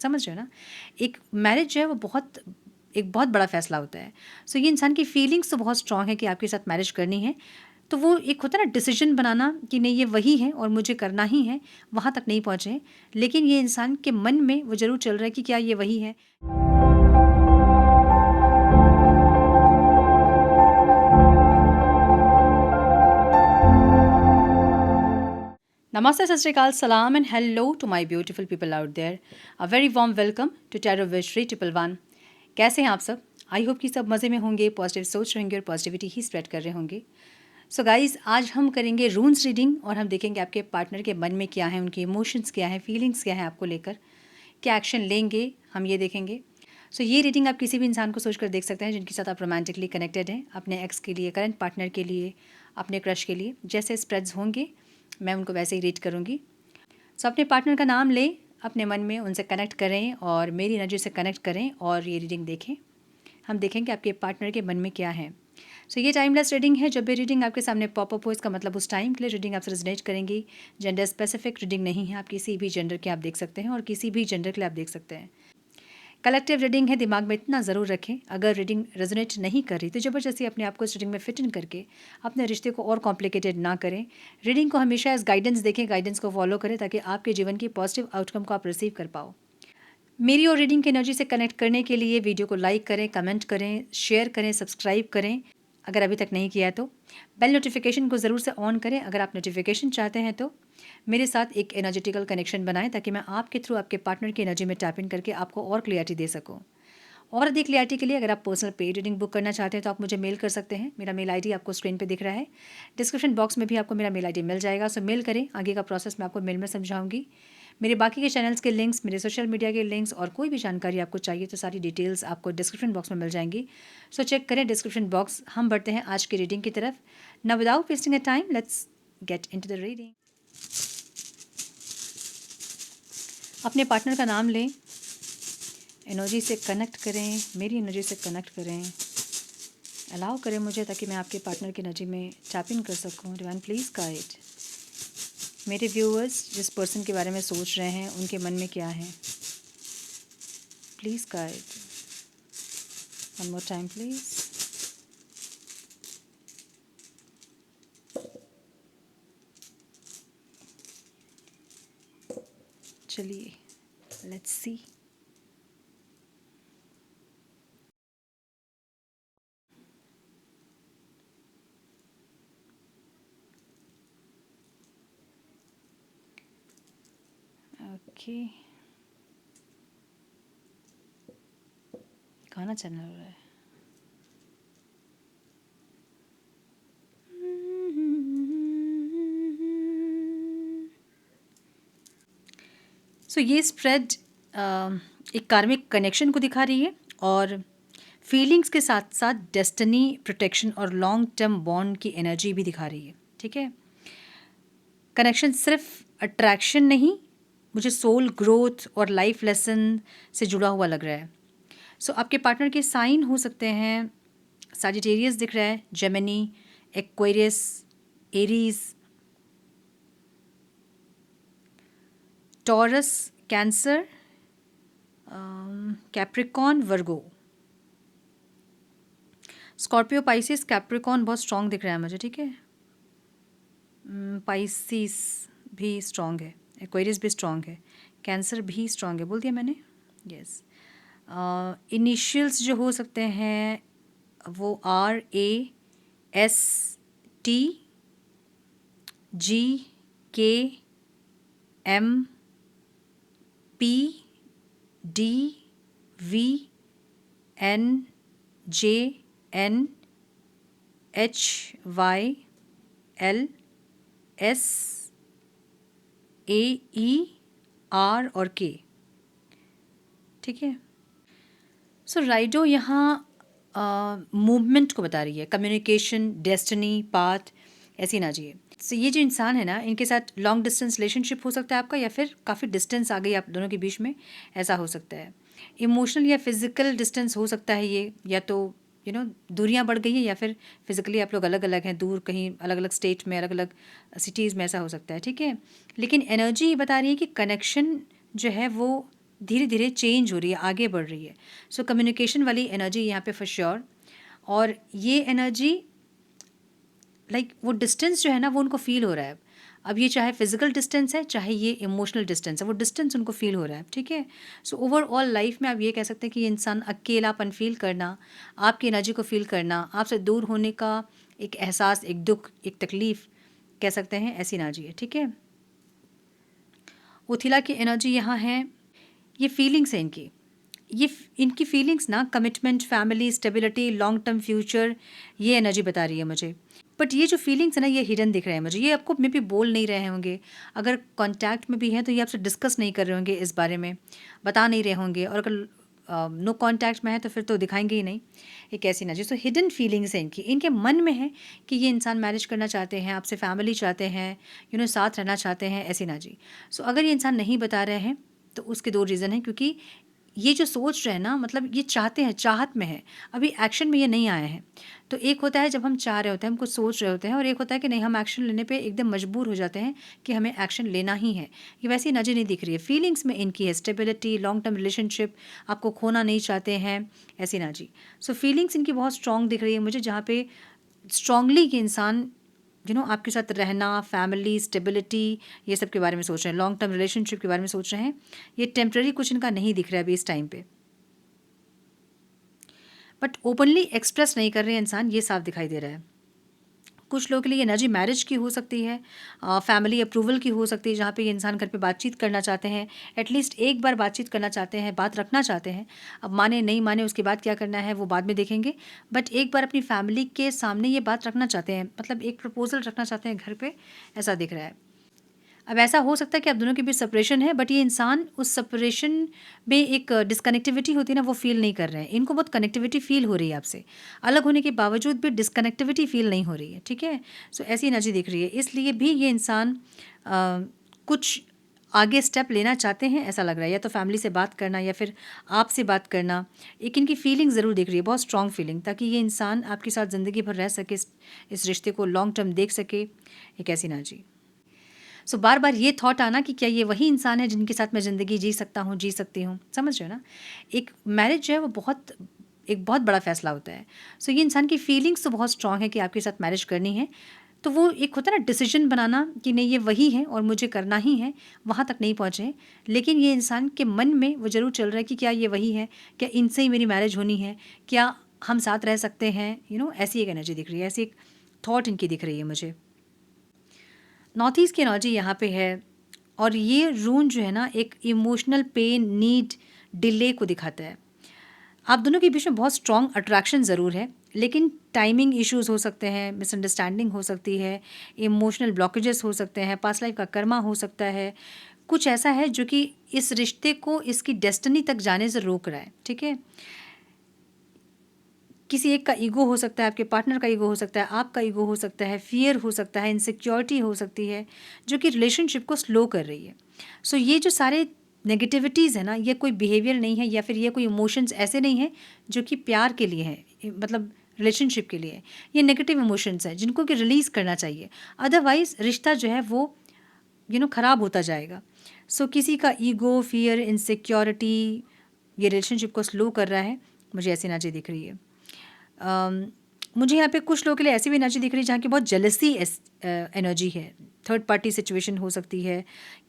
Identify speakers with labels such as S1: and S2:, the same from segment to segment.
S1: समझ रहे हो ना? एक मैरिज जो है वो एक बहुत बड़ा फ़ैसला होता है। सो ये इंसान की फीलिंग्स तो बहुत स्ट्रॉन्ग है कि आपके साथ मैरिज करनी है। तो वो एक होता है ना डिसीजन बनाना कि नहीं ये वही है और मुझे करना ही है, वहाँ तक नहीं पहुँचे हैं। लेकिन ये इंसान के मन में वो ज़रूर चल रहा है कि क्या ये वही है। Namaste, Sat Sri Akal, Salam, and hello to my beautiful people out there. A very warm welcome to Tarot Visionary Triple One. कैसे हैं आप सब? आई होप कि सब मज़े में होंगे, पॉजिटिव सोच रहे होंगे और पॉजिटिविटी ही स्प्रेड कर रहे होंगे। सो गाइज, आज हम करेंगे रून्स रीडिंग और हम देखेंगे आपके पार्टनर के मन में क्या है, उनके इमोशंस क्या हैं, फीलिंग्स क्या हैं आपको लेकर, क्या एक्शन लेंगे, हम ये देखेंगे। सो ये रीडिंग आप किसी भी इंसान को सोच कर देख सकते हैं जिनके साथ आप रोमांटिकली कनेक्टेड हैं, अपने एक्स के लिए, करंट पार्टनर के लिए, अपने क्रश के लिए। जैसे स्प्रेड्स होंगे मैं उनको वैसे ही रीड करूँगी। सो अपने पार्टनर का नाम लें, अपने मन में उनसे कनेक्ट करें और मेरी एनर्जी से कनेक्ट करें और ये रीडिंग देखें। हम देखेंगे आपके पार्टनर के मन में क्या है। सो ये टाइमलेस रीडिंग है। जब भी रीडिंग आपके सामने पॉपअप हो इसका मतलब उस टाइम के लिए रीडिंग आपसे रेजोनेट करेंगी। जेंडर स्पेसिफिक रीडिंग नहीं है, आप किसी भी जेंडर के आप देख सकते हैं और किसी भी जेंडर के लिए आप देख सकते हैं। कलेक्टिव रीडिंग है, दिमाग में इतना ज़रूर रखें, अगर रीडिंग रेजोनेट नहीं कर रही तो ज़बरदस्ती अपने आप को इस रीडिंग में फिट इन करके अपने रिश्ते को और कॉम्प्लिकेटेड ना करें। रीडिंग को हमेशा एज गाइडेंस देखें, गाइडेंस को फॉलो करें ताकि आपके जीवन की पॉजिटिव आउटकम को आप रिसीव कर पाओ। मेरी और रीडिंग की एनर्जी से कनेक्ट करने के लिए वीडियो को लाइक करें, कमेंट करें, शेयर करें, सब्सक्राइब करें अगर अभी तक नहीं किया है तो। बेल नोटिफिकेशन को ज़रूर से ऑन करें अगर आप नोटिफिकेशन चाहते हैं तो। मेरे साथ एक एनर्जेटिकल कनेक्शन बनाएं ताकि मैं आपके थ्रू आपके पार्टनर की एनर्जी में टैप इन करके आपको और क्लियरिटी दे सकूं। और अधिक क्लियरिटी के लिए अगर आप पर्सनल पेड रीडिंग बुक करना चाहते हैं तो आप मुझे मेल कर सकते हैं। मेरा मेल आईडी आपको स्क्रीन पे दिख रहा है, डिस्क्रिप्शन बॉक्स में भी आपको मेरा मेल आईडी मिल जाएगा। सो मेल करें, आगे का प्रोसेस मैं आपको मेल में समझाऊंगी। मेरे बाकी के चैनल्स के लिंक्स, मेरे सोशल मीडिया के लिंक्स और कोई भी जानकारी आपको चाहिए तो सारी डिटेल्स आपको डिस्क्रिप्शन बॉक्स में मिल जाएंगी। सो चेक करें डिस्क्रिप्शन बॉक्स। हम बढ़ते हैं आज की रीडिंग की तरफ। Now without wasting a time let's get into the reading. अपने पार्टनर का नाम लें, एनर्जी से कनेक्ट करें, मेरी एनर्जी से कनेक्ट करें, अलाउ करें मुझे ताकि मैं आपके पार्टनर की एनर्जी में टैप इन कर सकूं। डिवाइन प्लीज़ गाइड मेरे व्यूअर्स, जिस पर्सन के बारे में सोच रहे हैं उनके मन में क्या है, please guide. One more time please. चलिए लेट्स सी। ओके, गाना चैनल हो रहा है। सो ये स्प्रेड एक कार्मिक कनेक्शन को दिखा रही है और फीलिंग्स के साथ साथ डेस्टिनी, प्रोटेक्शन और लॉन्ग टर्म बॉन्ड की एनर्जी भी दिखा रही है। ठीक है, कनेक्शन सिर्फ अट्रैक्शन नहीं, मुझे सोल ग्रोथ और लाइफ लेसन से जुड़ा हुआ लग रहा है। सो आपके पार्टनर के साइन हो सकते हैं, सजिटेरियस दिख रहा है, Gemini, Aquarius, Aries, Taurus, Cancer, Capricorn, Virgo, Scorpio, Pisces. Capricorn बहुत स्ट्रॉन्ग दिख रहा है मुझे। ठीक है, पाइसिस भी स्ट्रॉन्ग है, एक्वेरियस भी स्ट्रॉन्ग है, कैंसर भी स्ट्रॉन्ग है, बोल दिया मैंने। यस। इनिशियल्स जो हो सकते हैं वो RAST, GKMPDVNJNHYLSAER और K। ठीक है, सो राइडो यहाँ मूवमेंट को बता रही है, कम्युनिकेशन, डेस्टिनी, पाथ, ऐसी एनर्जी है। सो ये जो इंसान है ना, इनके साथ लॉन्ग डिस्टेंस रिलेशनशिप हो सकता है आपका, या फिर काफ़ी डिस्टेंस आ गई आप दोनों के बीच में, ऐसा हो सकता है। इमोशनल या फिजिकल डिस्टेंस हो सकता है ये, या तो दूरियां बढ़ गई हैं या फिर फिजिकली आप लोग अलग अलग हैं, दूर कहीं अलग अलग स्टेट में, अलग अलग सिटीज़ में, ऐसा हो सकता है। ठीक है, लेकिन एनर्जी बता रही है कि कनेक्शन जो है वो धीरे धीरे चेंज हो रही है, आगे बढ़ रही है। सो कम्युनिकेशन वाली एनर्जी यहाँ पे फॉर श्योर। और ये एनर्जी लाइक वो डिस्टेंस जो है ना वो उनको फील हो रहा है। अब ये चाहे फिजिकल डिस्टेंस है, चाहे ये इमोशनल डिस्टेंस है, वो डिस्टेंस उनको फील हो रहा है, ठीक है। सो ओवरऑल लाइफ में आप ये कह सकते हैं कि ये इंसान अकेलापन फील करना, आपकी एनर्जी को फील करना, आपसे दूर होने का एक एहसास, एक दुख, एक तकलीफ कह सकते हैं, ऐसी एनर्जी है, ठीक है। उथिला की एनर्जी यहाँ है, ये फीलिंग्स है इनकी। इनकी फीलिंग्स ना commitment, family, stability, long term future, ये एनर्जी बता रही है मुझे। बट ये जो फीलिंग्स है ना ये हिडन दिख रहे हैं मुझे, ये आपको मे भी बोल नहीं रहे होंगे। अगर कांटेक्ट में भी हैं तो ये आपसे डिस्कस नहीं कर रहे होंगे, इस बारे में बता नहीं रहे होंगे। और अगर नो कांटेक्ट में है तो फिर तो दिखाएंगे ही नहीं। एक ऐसी एनर्जी, सो हिडन फीलिंग्स है इनकी, इनके मन में है कि ये इंसान मैरिज करना चाहते हैं, आपसे फैमिली चाहते हैं, साथ रहना चाहते हैं, ऐसी एनर्जी। सो अगर ये इंसान नहीं बता रहे हैं तो उसके दो रीज़न हैं, क्योंकि ये जो सोच रहे हैं ना, मतलब ये चाहते हैं, चाहत में है, अभी एक्शन में ये नहीं आए हैं। तो एक होता है जब हम चाह रहे होते हैं, हम कुछ सोच रहे होते हैं, और एक होता है कि नहीं, हम एक्शन लेने पे एकदम मजबूर हो जाते हैं कि हमें एक्शन लेना ही है। ये वैसी एनर्जी नहीं दिख रही है, फीलिंग्स में इनकी है स्टेबिलिटी, लॉन्ग टर्म रिलेशनशिप, आपको खोना नहीं चाहते हैं, ऐसी एनर्जी। सो फीलिंग्स इनकी बहुत स्ट्रॉन्ग दिख रही है मुझे, जहाँ पे स्ट्रांगली कि इंसान आपके साथ रहना, फैमिली, स्टेबिलिटी, ये सब के बारे में सोच रहे हैं, लॉन्ग टर्म रिलेशनशिप के बारे में सोच रहे हैं। ये टेम्प्रेरी कुछ इनका नहीं दिख रहा है अभी इस टाइम पे, बट ओपनली एक्सप्रेस नहीं कर रहे हैं इंसान, ये साफ दिखाई दे रहा है। कुछ लोगों के लिए एनर्जी मैरिज की हो सकती है, फैमिली अप्रूवल की हो सकती है, जहाँ पे ये इंसान घर पे बातचीत करना चाहते हैं, एटलीस्ट एक बार बातचीत करना चाहते हैं, बात रखना चाहते हैं। अब माने नहीं माने उसके बाद क्या करना है वो बाद में देखेंगे, बट एक बार अपनी फैमिली के सामने ये बात रखना चाहते हैं, मतलब एक प्रपोजल रखना चाहते हैं घर पे, ऐसा दिख रहा है। अब ऐसा हो सकता है कि आप दोनों के बीच सेपरेशन है, बट ये इंसान उस सेपरेशन में एक डिस्कनेक्टिविटी होती है ना, वो फील नहीं कर रहे हैं। इनको बहुत कनेक्टिविटी फील हो रही है आपसे, अलग होने के बावजूद भी डिस्कनेक्टिविटी फील नहीं हो रही है, ठीक है। सो ऐसी एनर्जी दिख रही है, इसलिए भी ये इंसान कुछ आगे स्टेप लेना चाहते हैं, ऐसा लग रहा है, या तो फैमिली से बात करना या फिर आपसे बात करना। एक इनकी फीलिंग ज़रूर दिख रही है, बहुत स्ट्रॉन्ग फीलिंग, ताकि ये इंसान आपके साथ ज़िंदगी भर रह सके, इस रिश्ते को लॉन्ग टर्म देख सके, एक ऐसी एनर्जी। सो बार बार ये थॉट आना कि क्या ये वही इंसान है जिनके साथ मैं ज़िंदगी जी सकता हूँ, जी सकती हूँ, समझ रहे हो ना। एक मैरिज जो है वो एक बहुत बड़ा फैसला होता है। सो ये इंसान की फीलिंग्स तो बहुत स्ट्रांग है कि आपके साथ मैरिज करनी है, तो वो एक होता है ना डिसीजन बनाना कि नहीं ये वही है और मुझे करना ही है, वहाँ तक नहीं पहुँचे हैं। लेकिन ये इंसान के मन में वो ज़रूर चल रहा है कि क्या ये वही है, क्या इनसे ही मेरी मैरिज होनी है, क्या हम साथ रह सकते हैं, ऐसी एक एनर्जी दिख रही है, ऐसी एक थॉट इनकी दिख रही है मुझे। नॉर्थ ईस्ट की एनर्जी यहाँ पे है, और ये रून जो है ना एक इमोशनल पेन, नीड, डिले को दिखाता है। आप दोनों के बीच में बहुत स्ट्रॉन्ग अट्रैक्शन ज़रूर है, लेकिन टाइमिंग इश्यूज हो सकते हैं, मिसअंडरस्टैंडिंग हो सकती है, इमोशनल ब्लॉकेजेस हो सकते हैं, पास्ट लाइफ का कर्मा हो सकता है, कुछ ऐसा है जो कि इस रिश्ते को इसकी डेस्टिनी तक जाने से रोक रहा है, ठीक है। किसी एक का ईगो हो सकता है, आपके पार्टनर का ईगो हो सकता है, आपका ईगो हो सकता है, फियर हो सकता है, इनसिक्योरिटी हो सकती है, जो कि रिलेशनशिप को स्लो कर रही है। सो ये जो सारे नेगेटिविटीज़ है ना, ये कोई बिहेवियर नहीं है, या फिर ये कोई इमोशंस ऐसे नहीं हैं जो कि प्यार के लिए हैं, मतलब रिलेशनशिप के लिए है। ये नेगेटिव इमोशंस हैं जिनको कि रिलीज़ करना चाहिए, अदरवाइज़ रिश्ता जो है वो ख़राब होता जाएगा। सो किसी का ईगो, फियर, इनसिक्योरिटी ये रिलेशनशिप को स्लो कर रहा है, मुझे ऐसी एनर्जी दिख रही है। मुझे यहाँ पे कुछ लोगों के लिए ऐसी भी एनर्जी दिख रही है जहाँ की बहुत जेलसी एनर्जी है, थर्ड पार्टी सिचुएशन हो सकती है,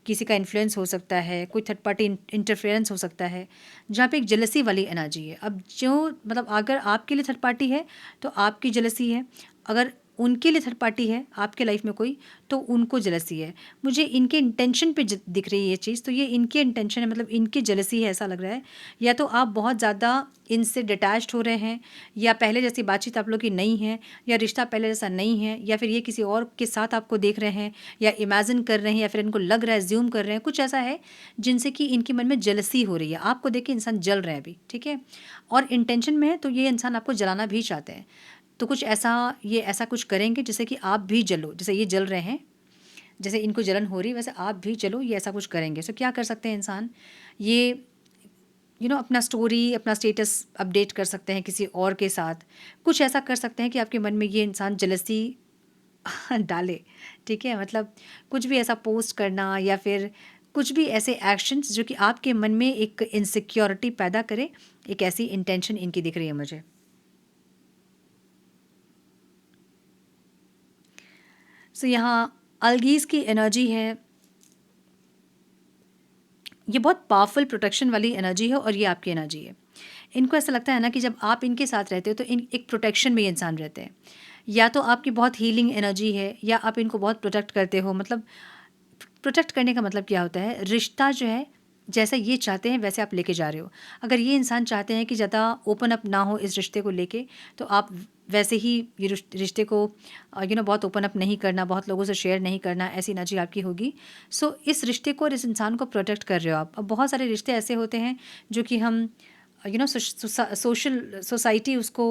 S1: किसी का इन्फ्लुएंस हो सकता है, कोई थर्ड पार्टी इंटरफेरेंस हो सकता है, जहाँ पे एक जेलसी वाली एनर्जी है। अब जो मतलब अगर आपके लिए थर्ड पार्टी है तो आपकी जेलसी है, अगर उनके लिए थर्ड पार्टी है आपके लाइफ में कोई, तो उनको जेलसी है। मुझे इनके इंटेंशन पे दिख रही है ये चीज़, तो ये इनके इंटेंशन है, मतलब इनकी जेलसी है, ऐसा लग रहा है। या तो आप बहुत ज़्यादा इनसे डिटैच्ड हो रहे हैं, या पहले जैसी बातचीत आप लोग की नहीं है, या रिश्ता पहले जैसा नहीं है, या फिर ये किसी और के साथ आपको देख रहे हैं, या इमेजिन कर रहे हैं, या फिर इनको लग रहा है, ज्यूम कर रहे हैं, कुछ ऐसा है जिनसे कि इनके मन में जेलसी हो रही है। आपको देख के इंसान जल रहे हैं अभी, ठीक है, और इंटेंशन में है, तो ये इंसान आपको जलाना भी चाहते हैं। तो कुछ ऐसा, ये ऐसा कुछ करेंगे जिससे कि आप भी जलो, जैसे ये जल रहे हैं, जैसे इनको जलन हो रही है वैसे आप भी चलो, ये ऐसा कुछ करेंगे। सो क्या कर सकते हैं इंसान, ये अपना स्टोरी, अपना स्टेटस अपडेट कर सकते हैं किसी और के साथ, कुछ ऐसा कर सकते हैं कि आपके मन में ये इंसान जेलसी डाले, ठीक है। मतलब कुछ भी ऐसा पोस्ट करना, या फिर कुछ भी ऐसे एक्शंस जो कि आपके मन में एक इनसिक्योरिटी पैदा करे, एक ऐसी इंटेंशन इनकी दिख रही है मुझे। सो यहाँ अलगीज की एनर्जी है, ये बहुत पावरफुल प्रोटेक्शन वाली एनर्जी है और ये आपकी एनर्जी है। इनको ऐसा लगता है ना कि जब आप इनके साथ रहते हो तो इन एक प्रोटेक्शन में ये इंसान रहते हैं। या तो आपकी बहुत हीलिंग एनर्जी है या आप इनको बहुत प्रोटेक्ट करते हो। मतलब प्रोटेक्ट करने का मतलब क्या होता है, रिश्ता जो है जैसा ये चाहते हैं वैसे आप लेके जा रहे हो। अगर ये इंसान चाहते हैं कि ज़्यादा ओपन अप ना हो इस रिश्ते को लेके, तो आप वैसे ही ये रिश्ते को बहुत ओपन अप नहीं करना, बहुत लोगों से शेयर नहीं करना, ऐसी एनर्जी आपकी होगी। सो इस रिश्ते को और इस इंसान को प्रोटेक्ट कर रहे हो आप। अब बहुत सारे रिश्ते ऐसे होते हैं जो कि हम सोशल सोसाइटी उसको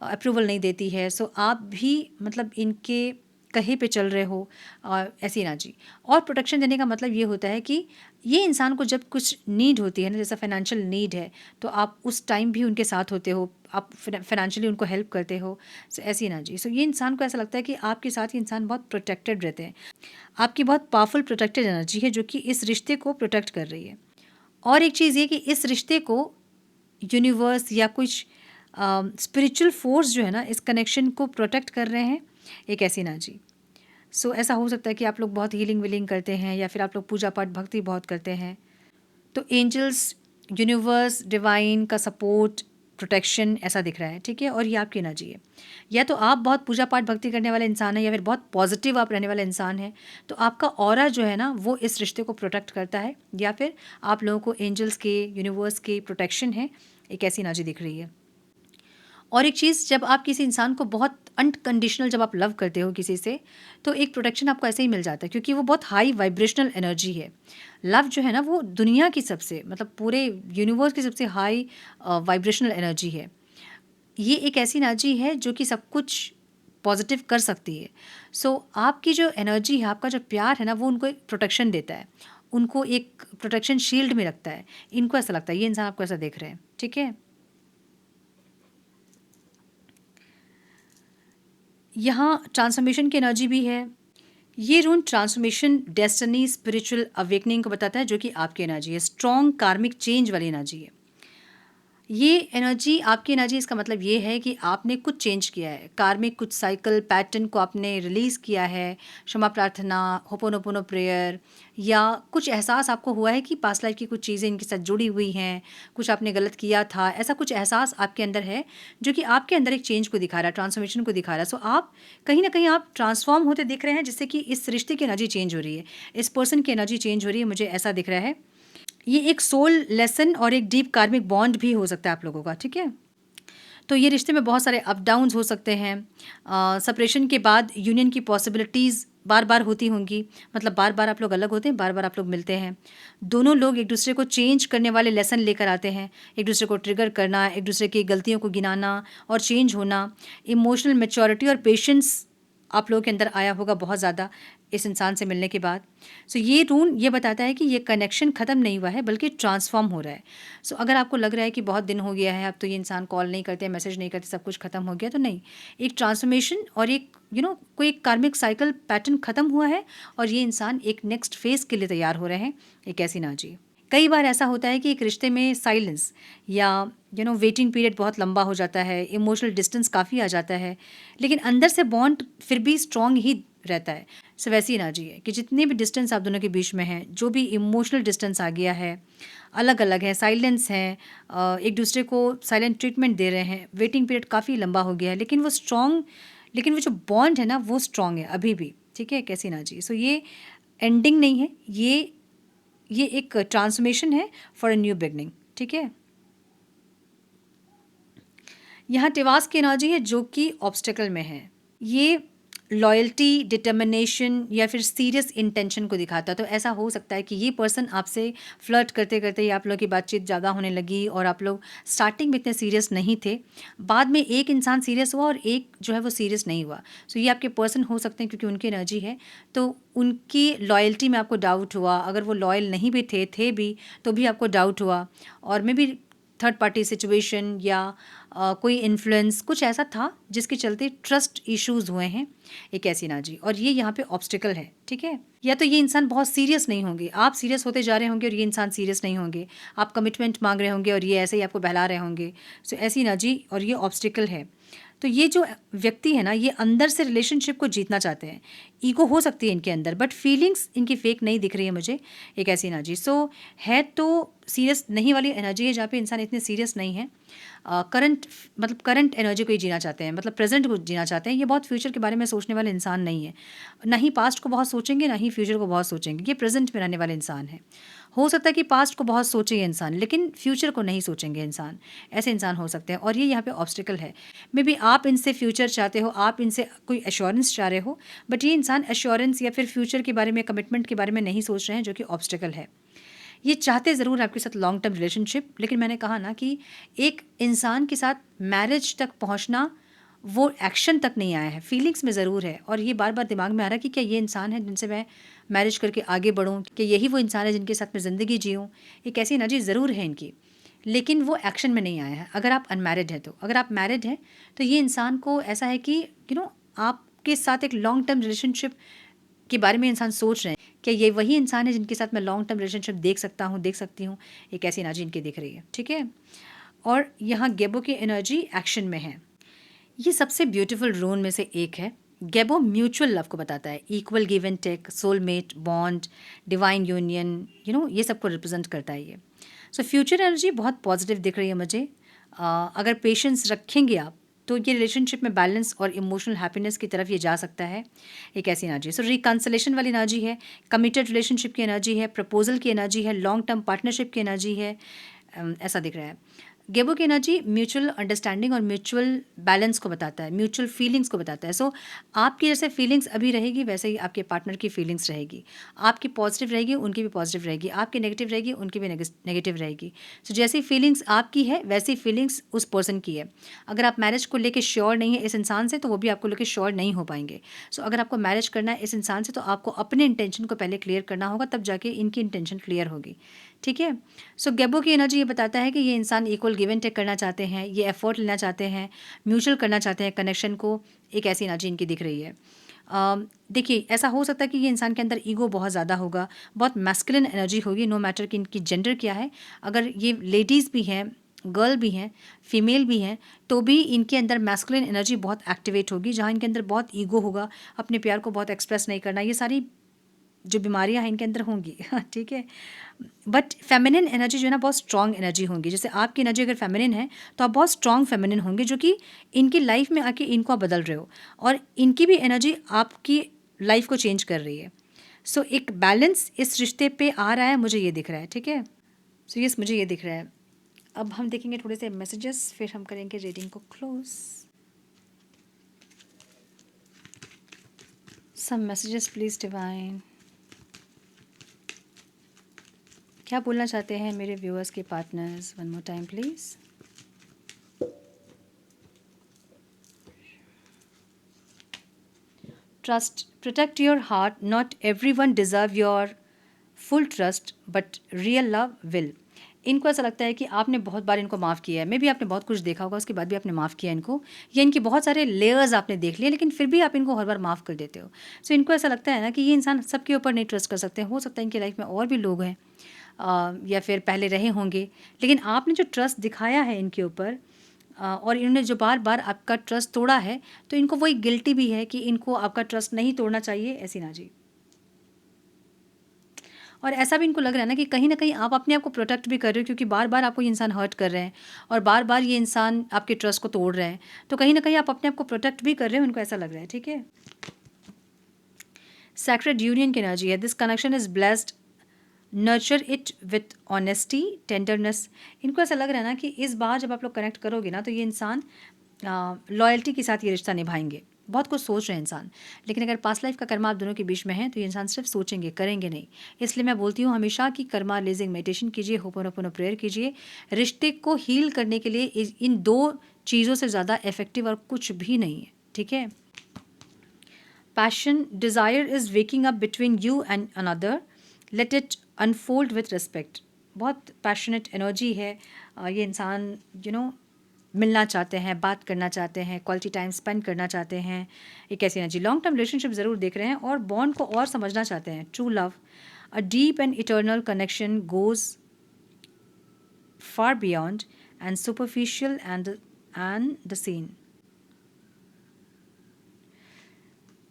S1: अप्रूवल नहीं देती है। सो आप भी मतलब इनके कहे पे चल रहे हो, ऐसी एनर्जी। और प्रोटेक्शन देने का मतलब ये होता है कि ये इंसान को जब कुछ नीड होती है ना, जैसा फाइनेंशियल नीड है, तो आप उस टाइम भी उनके साथ होते हो, आप फाइनेंशियली उनको हेल्प करते हो। सो ऐसी एनर्जी। सो ये इंसान को ऐसा लगता है कि आपके साथ ये इंसान बहुत प्रोटेक्टेड रहते हैं। आपकी बहुत पावरफुल प्रोटेक्टेड एनर्जी है जो कि इस रिश्ते को प्रोटेक्ट कर रही है। और एक चीज़ ये कि इस रिश्ते को यूनिवर्स या कुछ स्पिरिचुअल फोर्स जो है ना, इस कनेक्शन को प्रोटेक्ट कर रहे हैं, एक ऐसी एनर्जी। सो ऐसा हो सकता है कि आप लोग बहुत हीलिंग विलिंग करते हैं या फिर आप लोग पूजा पाठ भक्ति बहुत करते हैं, तो एंजल्स, यूनिवर्स, डिवाइन का सपोर्ट, प्रोटेक्शन ऐसा दिख रहा है, ठीक है। और ये आपकी एनर्जी है। या तो आप बहुत पूजा पाठ भक्ति करने वाले इंसान हैं या फिर बहुत पॉजिटिव आप रहने वाले इंसान हैं, तो आपका ऑरा जो है ना वो इस रिश्ते को प्रोटेक्ट करता है, या फिर आप लोगों को एंजल्स के, यूनिवर्स के प्रोटेक्शन है, एक ऐसी एनर्जी दिख रही है। और एक चीज़, जब आप किसी इंसान को बहुत अनकंडीशनल जब आप लव करते हो किसी से, तो एक प्रोटेक्शन आपको ऐसे ही मिल जाता है, क्योंकि वो बहुत हाई वाइब्रेशनल एनर्जी है। लव जो है ना वो दुनिया की सबसे, मतलब पूरे यूनिवर्स की सबसे हाई वाइब्रेशनल एनर्जी है। ये एक ऐसी एनर्जी है जो कि सब कुछ पॉजिटिव कर सकती है। सो आपकी जो एनर्जी है, आपका जो प्यार है ना, वो उनको एक प्रोटेक्शन देता है, उनको एक प्रोटेक्शन शील्ड में रखता है। इनको ऐसा लगता है, ये इंसान आपको ऐसा देख रहे हैं, ठीक है। यहाँ ट्रांसफॉर्मेशन की एनर्जी भी है। ये रून ट्रांसफॉर्मेशन, डेस्टिनी, स्पिरिचुअल अवेकनिंग को बताता है, जो कि आपकी एनर्जी है, स्ट्रॉन्ग कार्मिक चेंज वाली एनर्जी है। ये एनर्जी, आपकी एनर्जी, इसका मतलब ये है कि आपने कुछ चेंज किया है, कार्मिक कुछ साइकिल पैटर्न को आपने रिलीज़ किया है, क्षमा प्रार्थना, होपोनोपोनो प्रेयर, या कुछ एहसास आपको हुआ है कि पास्ट लाइफ की कुछ चीज़ें इनके साथ जुड़ी हुई हैं, कुछ आपने गलत किया था, ऐसा कुछ एहसास आपके अंदर है जो कि आपके अंदर एक चेंज को दिखा रहा है, ट्रांसफॉर्मेशन को दिखा रहा है। सो आप कहीं ना कहीं आप ट्रांसफॉर्म होते दिख रहे हैं, जिससे कि इस रिश्ते की एनर्जी चेंज हो रही है, इस पर्सन की एनर्जी चेंज हो रही है, मुझे ऐसा दिख रहा है। ये एक सोल लेसन और एक डीप कार्मिक बॉन्ड भी हो सकता है आप लोगों का, ठीक है। तो ये रिश्ते में बहुत सारे अप डाउन्स हो सकते हैं। सेपरेशन के बाद यूनियन की पॉसिबिलिटीज़ बार बार होती होंगी, मतलब बार बार आप लोग अलग होते हैं, बार बार आप लोग मिलते हैं। दोनों लोग एक दूसरे को चेंज करने वाले लेसन लेकर आते हैं, एक दूसरे को ट्रिगर करना, एक दूसरे की गलतियों को गिनाना और चेंज होना। इमोशनल मैच्योरिटी और पेशेंस आप लोगों के अंदर आया होगा बहुत ज़्यादा इस इंसान से मिलने के बाद। सो ये रून ये बताता है कि ये कनेक्शन ख़त्म नहीं हुआ है, बल्कि ट्रांसफॉर्म हो रहा है। सो अगर आपको लग रहा है कि बहुत दिन हो गया है, अब तो ये इंसान कॉल नहीं करते, मैसेज नहीं करते, सब कुछ ख़त्म हो गया, तो नहीं। एक ट्रांसफॉर्मेशन और एक कोई एक कार्मिक साइकिल पैटर्न ख़त्म हुआ है और ये इंसान एक नेक्स्ट फेज़ के लिए तैयार हो रहे हैं, एक ऐसी एनर्जी। कई बार ऐसा होता है कि एक रिश्ते में साइलेंस या वेटिंग पीरियड बहुत लंबा हो जाता है, इमोशनल डिस्टेंस काफ़ी आ जाता है, लेकिन अंदर से बॉन्ड फिर भी स्ट्रॉन्ग ही रहता है। सो वैसी एनर्जी है कि जितने भी डिस्टेंस आप दोनों के बीच में है, जो भी इमोशनल डिस्टेंस आ गया है, अलग अलग है, साइलेंस है, एक दूसरे को साइलेंट ट्रीटमेंट दे रहे हैं, वेटिंग पीरियड काफ़ी लंबा हो गया है, लेकिन वो जो बॉन्ड है ना वो स्ट्रॉन्ग है अभी भी, ठीक है। कैसी एनर्जी। सो ये एंडिंग नहीं है, ये एक ट्रांसफॉर्मेशन है फॉर अ न्यू बिगनिंग, ठीक है। यहाँ टिवास की एनर्जी है जो कि ऑब्स्टेकल में है। ये लॉयल्टी, डिटर्मिनेशन या फिर सीरियस इंटेंशन को दिखाता है। तो ऐसा हो सकता है कि ये पर्सन आपसे फ्लर्ट करते करते ही आप लोगों की बातचीत ज़्यादा होने लगी और आप लोग स्टार्टिंग में इतने सीरियस नहीं थे, बाद में एक इंसान सीरियस हुआ और एक जो है वो सीरियस नहीं हुआ। सो ये आपके पर्सन हो सकते हैं, क्योंकि उनकी एनर्जी है, तो उनकी लॉयल्टी में आपको डाउट हुआ। अगर वो लॉयल नहीं भी थे भी तो भी आपको डाउट हुआ, और may be third party situation या कोई इन्फ्लुएंस, कुछ ऐसा था जिसके चलते ट्रस्ट इश्यूज हुए हैं, एक ऐसी एनर्जी, और ये यहाँ पे ऑब्स्टिकल है, ठीक है। या तो ये इंसान बहुत सीरियस नहीं होंगे, आप सीरियस होते जा रहे होंगे और ये इंसान सीरियस नहीं होंगे, आप कमिटमेंट मांग रहे होंगे और ये ऐसे ही आपको बहला रहे होंगे। सो ऐसी एनर्जी, और ये ऑब्स्टिकल है। तो ये जो व्यक्ति है ना, ये अंदर से रिलेशनशिप को जीतना चाहते हैं, ईगो हो सकती है इनके अंदर, बट फीलिंग्स इनकी फेक नहीं दिख रही है मुझे, एक ऐसी एनर्जी। सो है तो सीरियस नहीं वाली एनर्जी है, जहाँ पे इंसान इतने सीरियस नहीं है, करंट मतलब करंट एनर्जी को ही जीना चाहते हैं, मतलब प्रेजेंट को जीना चाहते हैं। ये बहुत फ्यूचर के बारे में सोचने वाले इंसान नहीं है, ना ही पास्ट को बहुत सोचेंगे, ना ही फ्यूचर को बहुत सोचेंगे। ये प्रेजेंट में रहने वाले इंसान है। हो सकता है कि पास्ट को बहुत सोचे ये इंसान, लेकिन फ्यूचर को नहीं सोचेंगे इंसान, ऐसे इंसान हो सकते हैं। और ये यहाँ पे ऑब्स्टिकल है। मे बी आप इनसे फ्यूचर चाहते हो, आप इनसे कोई एश्योरेंस चाह रहे हो, बट ये इंसान एश्योरेंस या फिर फ्यूचर के बारे में, कमिटमेंट के बारे में नहीं सोच रहे हैं, जो कि ऑब्स्टिकल है। ये चाहते ज़रूर आपके साथ लॉन्ग टर्म रिलेशनशिप, लेकिन मैंने कहा ना कि एक इंसान के साथ मैरिज तक पहुंचना, वो एक्शन तक नहीं आया है, फीलिंग्स में ज़रूर है। और ये बार बार दिमाग में आ रहा है कि क्या ये इंसान है जिनसे मैं मैरिज करके आगे बढ़ूँ, कि यही वो इंसान है जिनके साथ मैं ज़िंदगी जीऊँ। एक ऐसी एनर्जी ज़रूर है इनकी, लेकिन वो एक्शन में नहीं आया है। अगर आप अनमैरिड हैं तो, अगर आप मैरिड हैं तो ये इंसान को ऐसा है कि आपके साथ एक लॉन्ग टर्म रिलेशनशिप के बारे में इंसान सोच रहे हैं, क्या ये वही इंसान है जिनके साथ मैं लॉन्ग टर्म रिलेशनशिप देख सकता हूँ, देख सकती हूँ। एक ऐसी एनर्जी इनकी दिख रही है, ठीक है। और यहाँ गेबो की एनर्जी एक्शन में है। ये सबसे ब्यूटीफुल रून में से एक है। गेबो म्यूचुअल लव को बताता है, equal give and take, soulmate, bond, divine union, ये सबको रिप्रेजेंट करता है ये। सो फ्यूचर एनर्जी बहुत पॉजिटिव दिख रही है मुझे। अगर पेशेंस रखेंगे आप, तो ये रिलेशनशिप में बैलेंस और इमोशनल हैप्पीनेस की तरफ ये जा सकता है, एक ऐसी एनर्जी। सो रिकन्सिलेशन वाली एनर्जी है, कमिटेड रिलेशनशिप की एनर्जी है, प्रपोजल की एनर्जी है, लॉन्ग टर्म पार्टनरशिप की एनर्जी है, ऐसा दिख रहा है। गेबो की एनर्जी म्यूचुअल अंडरस्टैंडिंग और म्यूचुअल बैलेंस को बताता है, म्यूचुअल फीलिंग्स को बताता है। सो आपकी जैसे फीलिंग्स अभी रहेगी, वैसे ही आपके पार्टनर की फीलिंग्स रहेगी। आपकी पॉजिटिव रहेगी, उनकी भी पॉजिटिव रहेगी, आपकी नेगेटिव रहेगी, उनकी भी नेगेटिव रहेगी। सो जैसी फीलिंग्स आपकी है, वैसी फीलिंग्स उस पर्सन की है। अगर आप मैरिज को लेकर श्योर नहीं है इस इंसान से, तो वो भी आपको लेकर श्योर नहीं हो पाएंगे। सो अगर आपको मैरिज करना है इस इंसान से, तो आपको अपने इंटेंशन को पहले क्लियर करना होगा, तब जाके इनकी इंटेंशन क्लियर होगी, ठीक है। सो गेबो की एनर्जी ये बताता है कि ये इंसान इक्वल गिव एंड टेक करना चाहते हैं, ये एफर्ट लेना चाहते हैं, म्यूचुअल करना चाहते हैं कनेक्शन को, एक ऐसी एनर्जी इनकी दिख रही है। देखिए, ऐसा हो सकता है कि ये इंसान के अंदर ईगो बहुत ज़्यादा होगा, बहुत मैस्कुलिन एनर्जी होगी, नो मैटर कि इनकी जेंडर क्या है। अगर ये लेडीज़ भी हैं, गर्ल भी हैं, फीमेल भी हैं, तो भी इनके अंदर मैस्कुलिन एनर्जी बहुत एक्टिवेट होगी, जहाँ इनके अंदर बहुत ईगो होगा, अपने प्यार को बहुत एक्सप्रेस नहीं करना, ये सारी जो बीमारियां हैं इनके अंदर होंगी, ठीक है। बट फेमिनिन एनर्जी जो है ना, बहुत स्ट्रॉन्ग एनर्जी होंगी। जैसे आपकी एनर्जी अगर फेमिनिन है, तो आप बहुत स्ट्रॉन्ग फेमिनिन होंगे, जो कि इनकी लाइफ में आके इनको आप बदल रहे हो, और इनकी भी एनर्जी आपकी लाइफ को चेंज कर रही है। सो एक बैलेंस इस रिश्ते पे आ रहा है, मुझे ये दिख रहा है, ठीक है। सो यस, मुझे ये दिख रहा है। अब हम देखेंगे थोड़े से मैसेजेस, फिर हम करेंगे रीडिंग को close. Some messages please divine. क्या बोलना चाहते हैं मेरे व्यूअर्स के partners, one more time please. Trust, protect your heart, not everyone deserve your full trust, but real love will. इनको ऐसा लगता है कि आपने बहुत बार इनको माफ़ किया है, मे भी आपने बहुत कुछ देखा होगा, उसके बाद भी आपने माफ़ किया इनको, या इनके बहुत सारे लेयर्स आपने देख लिए, लेकिन फिर भी आप इनको हर बार माफ़ कर देते हो। सो इनको ऐसा लगता है ना कि ये इंसान सबके ऊपर नहीं ट्रस्ट कर सकते। हो सकता है इनकी लाइफ में और भी लोग हैं, या फिर पहले रहे होंगे, लेकिन आपने जो ट्रस्ट दिखाया है इनके ऊपर, और इन्होंने जो बार बार आपका ट्रस्ट तोड़ा है, तो इनको वही गिल्टी भी है कि इनको आपका ट्रस्ट नहीं तोड़ना चाहिए, ऐसी ना जी। और ऐसा भी इनको लग रहा है ना कहीं आप अपने आप को प्रोटेक्ट भी कर रहे हो, क्योंकि बार बार आपको ये इंसान हर्ट कर रहे हैं, और बार बार ये इंसान आपके ट्रस्ट को तोड़ रहे हैं, तो कहीं ना कहीं आप अपने आप को प्रोटेक्ट भी कर रहे हो, इनको ऐसा लग रहा है, ठीक है। सैक्रेड यूनियन की एनर्जी है, this connection is blessed, nurture it with honesty, tenderness. इनको ऐसा लग रहा है ना कि इस बार जब आप लोग कनेक्ट करोगे ना, तो ये इंसान लॉयल्टी के साथ ये रिश्ता निभाएंगे। बहुत कुछ सोच रहे हैं इंसान, लेकिन अगर पास्ट लाइफ का कर्मा आप दोनों के बीच में है, तो ये इंसान सिर्फ सोचेंगे, करेंगे नहीं। इसलिए मैं बोलती हूँ हमेशा कि कर्मा रिलीजिंग मेडिटेशन कीजिए, होपोनोपोनो प्रेयर कीजिए। रिश्ते को हील करने के लिए इन दो चीज़ों से ज़्यादा इफेक्टिव और कुछ भी नहीं है, ठीक है। Passion, desire is waking up between you and another, let it unfold with respect. बहुत पैशनेट एनर्जी है। ये इंसान मिलना चाहते हैं, बात करना चाहते हैं, क्वालिटी टाइम स्पेंड करना चाहते हैं। एक ऐसी एनर्जी लॉन्ग टर्म रिलेशनशिप ज़रूर देख रहे हैं और बॉन्ड को और समझना चाहते हैं। True love, a deep and eternal connection goes far beyond and superficial and the seen।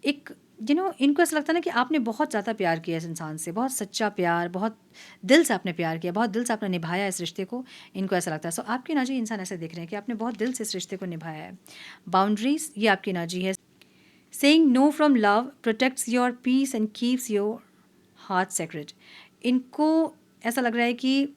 S1: एक इनको ऐसा लगता है ना कि आपने बहुत ज़्यादा प्यार किया इस इंसान से, बहुत सच्चा प्यार, बहुत दिल से आपने प्यार किया, बहुत दिल से आपने निभाया इस रिश्ते को। इनको ऐसा लगता है। सो आपकी एनर्जी इंसान ऐसे देख रहे हैं कि आपने बहुत दिल से इस रिश्ते को निभाया है। बाउंड्रीज, ये आपकी एनर्जी है। Saying no from love protects your peace and keeps your heart sacred. इनको ऐसा लग रहा है कि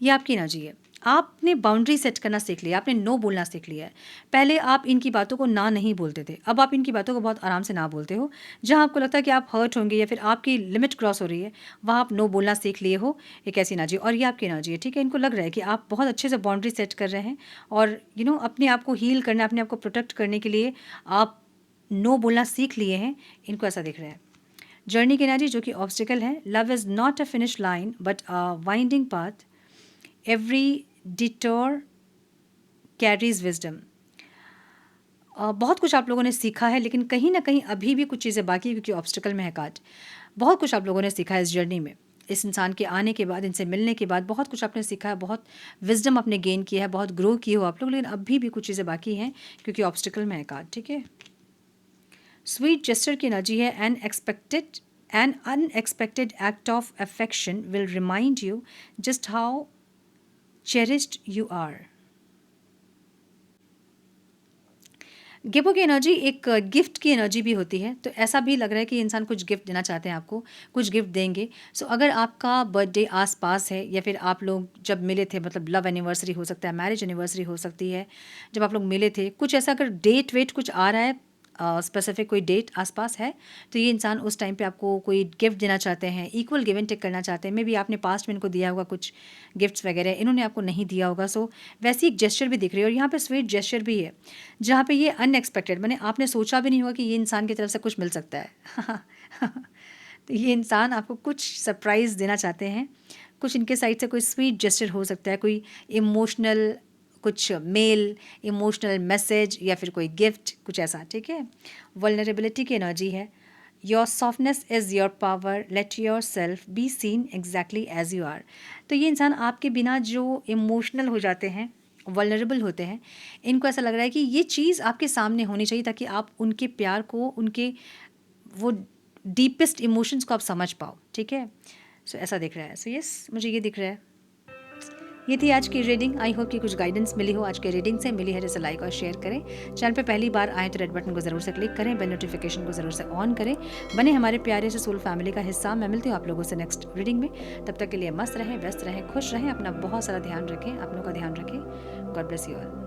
S1: ये आपकी एनर्जी है। आपने बाउंड्री सेट करना सीख लिया, आपने नो बोलना सीख लिया है। पहले आप इनकी बातों को ना नहीं बोलते थे, अब आप इनकी बातों को बहुत आराम से ना बोलते हो। जहाँ आपको लगता है कि आप हर्ट होंगे या फिर आपकी लिमिट क्रॉस हो रही है, वहाँ आप नो बोलना सीख लिए हो। एक ऐसी एनर्जी, और ये आपकी एनर्जी है, ठीक है। इनको लग रहा है कि आप बहुत अच्छे से बाउंड्री सेट कर रहे हैं और अपने आप को हील करना, अपने आप को प्रोटेक्ट करने के लिए आप नो बोलना सीख लिए हैं। इनको ऐसा दिख रहा है। जर्नी की एनर्जी जो कि ऑब्स्टिकल है। Love is not a finish line but a winding path, every detour carries wisdom. बहुत कुछ आप लोगों ने सीखा है, लेकिन कहीं ना कहीं अभी भी कुछ चीज़ें बाकी है, क्योंकि ऑब्स्टिकल में है काट। बहुत कुछ आप लोगों ने सीखा है इस जर्नी में। इस इंसान के आने के बाद, इनसे मिलने के बाद बहुत कुछ आपने सीखा है, बहुत विजडम आपने गेन किया है, बहुत ग्रो किए हो आप लोग, लेकिन अभी भी कुछ चीज़ें बाकी हैं क्योंकि ऑब्स्टिकल में है काट, ठीक है। स्वीट जेस्चर की एनर्जी है। N unexpected act of affection will remind you just how cherished you are। Gift की एनर्जी एक गिफ्ट की एनर्जी भी होती है, तो ऐसा भी लग रहा है कि इंसान कुछ गिफ्ट देना चाहते हैं आपको, कुछ गिफ्ट देंगे। सो अगर आपका बर्थडे आसपास है या फिर आप लोग जब मिले थे, मतलब लव एनिवर्सरी हो सकता है, मैरिज एनिवर्सरी हो सकती है, जब आप लोग मिले थे, कुछ ऐसा अगर डेट वेट कुछ आ रहा है, स्पेसिफिक कोई डेट आसपास है, तो ये इंसान उस टाइम पे आपको कोई गिफ्ट देना चाहते हैं, इक्वल गिव एंड टेक करना चाहते हैं। मे बी आपने पास्ट में इनको दिया होगा कुछ गिफ्ट्स वगैरह, इन्होंने आपको नहीं दिया होगा। सो वैसी एक जेस्चर भी दिख रही है, और यहाँ पे स्वीट जेस्चर भी है, जहाँ पे ये अनएक्सपेक्टेड, मैंने आपने सोचा भी नहीं होगा कि ये इंसान की तरफ से कुछ मिल सकता है। तो ये इंसान आपको कुछ सरप्राइज़ देना चाहते हैं, कुछ इनके साइड से कोई स्वीट जेस्चर हो सकता है, कोई इमोशनल कुछ मेल, इमोशनल मैसेज या फिर कोई गिफ्ट, कुछ ऐसा, ठीक है। वल्नरेबिलिटी की एनर्जी है। Your softness is your power, let yourself be seen exactly as you are. तो ये इंसान आपके बिना जो इमोशनल हो जाते हैं, वल्नरेबल होते हैं, इनको ऐसा लग रहा है कि ये चीज़ आपके सामने होनी चाहिए ताकि आप उनके प्यार को, उनके वो डीपेस्ट इमोशंस को आप समझ पाओ, ठीक है। सो ऐसा दिख रहा है। सो यस, मुझे ये दिख रहा है। ये थी आज की रीडिंग। आई होप कि कुछ गाइडेंस मिली हो आज के रीडिंग से। मिली है जैसे लाइक और शेयर करें। चैनल पे पहली बार आए तो रेड बटन को ज़रूर से क्लिक करें, बेल नोटिफिकेशन को ज़रूर से ऑन करें, बने हमारे प्यारे से सोल फैमिली का हिस्सा। मैं मिलती हूँ आप लोगों से नेक्स्ट रीडिंग में। तब तक के लिए मस्त रहें, व्यस्त रहें, खुश रहें, अपना बहुत सारा ध्यान रखें, अपनों का ध्यान रखें। God bless you all.